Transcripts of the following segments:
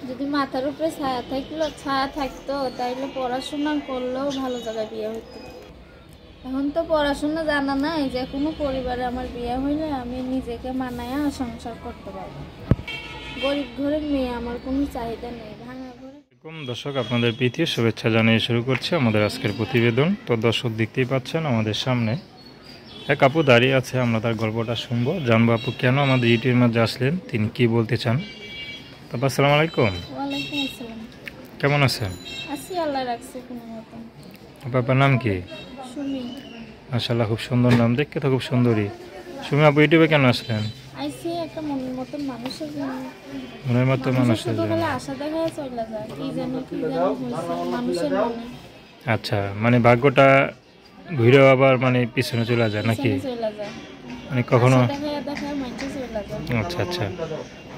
যদি মাথার উপরে ছায়া থাকতো তাইলে পড়াশোনা করলেও ভালো জায়গায় বিয়ে হতো। এখন তো পড়াশোনা জানা নাই, যে কোনো পরিবারে আমার বিয়ে হইলে আমি নিজেকে মানায়া সংসার করতে পারবো। গরিব ঘরের মেয়ে, আমার কোনো চাহিদা নেই ভাঙা ঘরে। দর্শক, আপনাদের প্রীতি শুভেচ্ছা জানিয়ে শুরু করছি আমাদের আজকের প্রতিবেদন। তো দর্শক, দেখতেই পাচ্ছেন আমাদের সামনে এক আপু দাঁড়িয়ে আছে। আমরা তার গল্পটা শুনবো, জানবো আপু কেন আমাদের ইউটিউবের মধ্যে আসলেন, তিনি কি বলতে চান। তারপর আসসালামু আলাইকুম। ওয়ালাইকুম আসসালাম। কেমন আছেন? আছি, আল্লাহ রাখছে কোনো মতন। আপনার নাম কি? সুমি। মাশাআল্লাহ, খুব সুন্দর নাম, দেখতে তো খুব সুন্দরী। সুমি আপু, ইউটিউবে কেন আসলেন? আইসি একটা মনের মতন মানুষের জন্য। মনের মতো মানুষের জন্য। আশা দেখা চলে যায়, কি জানি হয়েছে মানুষের মনে। আচ্ছা, মানে ভাগ্যটা ঘুরেও আবার মানে পিছনে চলে যায় নাকি? চলে যায়, মানে কখনো দেখা মানুষে চলে যায়। আচ্ছা আচ্ছা,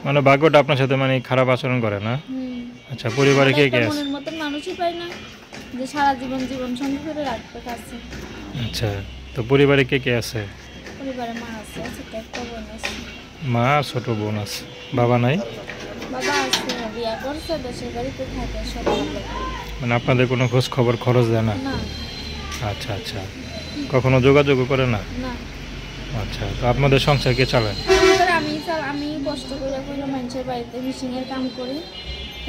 মানে ভাগ্যটা আপনার সাথে মানে খারাপ আচরণ করে না? আচ্ছা, পরিবারে কে কে আছে? মনের মতন মানুষই পাই না যে সারা জীবন সঙ্গী করে রাখতে পারছে। আচ্ছা, তো পরিবারে কে কে আছে? পরিবারে মা আছে, ছোট একটা বোন আছে। মা, ছোট বোন আছে, বাবা নাই? বাবা আছে, বিয়া করছে, দেশের বাড়িতে থাকে সব। মানে আপনাদের কোনো খোঁজ খবর খরচ দেয় না? না। আচ্ছা আচ্ছা, কখনো যোগাযোগও করে না? না। আচ্ছা, তো আপনাদের সংসার কে চালায়? আমি কষ্ট করে মানুষের বাড়িতে মিশিংয়ের কাম করি,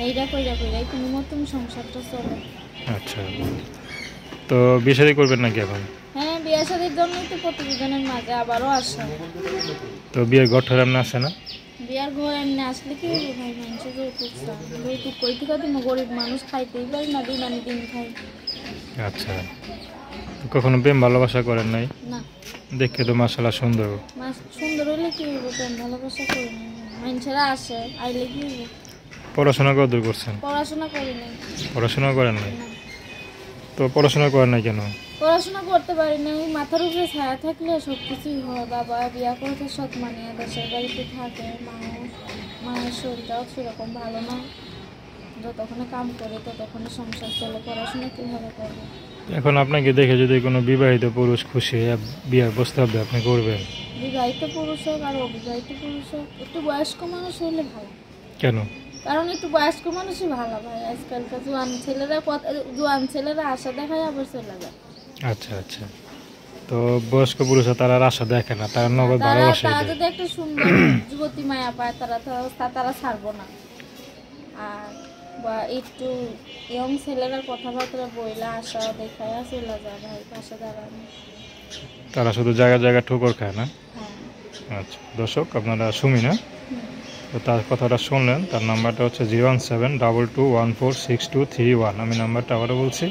এইটা কইরা কোনো মতন সংসারটা চলে। আচ্ছা, তো বিয়ে শাদী করবেন নাকি এখন? হ্যাঁ, বিয়ে শাদীর জন্যই তো প্রতিবেদনের মাঝে আবারও আসে। তো বিয়ের ঘর ঠর এমনি আসে না? বিয়ার ঘর এমনি আসলে কি হইব ভাই, মানুষের যৌতুক কই থেকে তুমি? গরিব মানুষ খাইতেই পারি না, দিন আনি দিন খাই। আচ্ছা, কখনো প্রেম ভালোবাসা করেন নাই? না। দেখে তো মাশাআল্লাহ সুন্দর। সুন্দর হইলে কি হইব, প্রেম ভালোবাসা করি না, মানুষেরা আসে, আইলে কি হইব? পড়াশোনা কতদূর করছেন? পড়াশোনা করি নাই। পড়াশোনা করেন নাই? তো পড়াশোনা করেন নাই কেন? পড়াশোনা করতে পারি না, মাথার উপরে ছায়া থাকলে সব কিছুই হয়। বাবা বিয়া করতে সৎ মানিয়ে দেশের বাড়িতে থাকে, মায়ের শরীরটাও সেরকম ভালো না, যতক্ষণে কাম করে ততক্ষণে সংসার চলে, পড়াশোনা কীভাবে করবে? এখন আপনাকে দেখে যদি কোনো বিবাহিত পুরুষ খুশি বিয়ার প্রস্তাব দেয়, আপনি করবেন? বিবাহিত পুরুষ হোক আর অবিবাহিত পুরুষ হোক, একটু বয়স্ক মানুষ হইলে ভালো। কেন? কারণ একটু বয়স্ক মানুষই ভালো ভাই, আজকালকার জোয়ান ছেলেরা আশা দেখায় আবার চলে যায়। আচ্ছা আচ্ছা, তো বয়স্ক পুরুষরা তারা আশা দেখে না, তারা নগদ ভালোবাসে। তারা যদি একটা সুন্দর যুবতী মায়া পায় তারা ছাড়বো না। আর বা একটু ইয়ং ছেলেরা কথাবার্তা বইলা আশা দেখায় চলে যায় ভাই, পাশে দাঁড়ানো। তারা শুধু জায়গা জায়গা ঠোকর খায় না? হ্যাঁ। আচ্ছা দর্শক, আপনারা শুনি না, তো তার কথাটা শুনলেন। তার নাম্বারটা হচ্ছে 01722146231। আমি নাম্বারটা আবারও বলছি,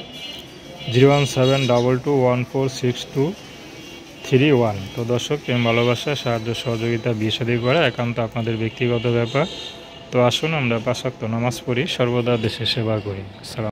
01722146231। তো দর্শক, প্রেম ভালোবাসা, সাহায্য সহযোগিতা, বিয়ে শাদী করা একান্ত আপনাদের ব্যক্তিগত ব্যাপার। তো আসুন আমরা 5 ওয়াক্ত নামাজ পড়ি, সর্বদা দেশের সেবা করি। আসসালাম।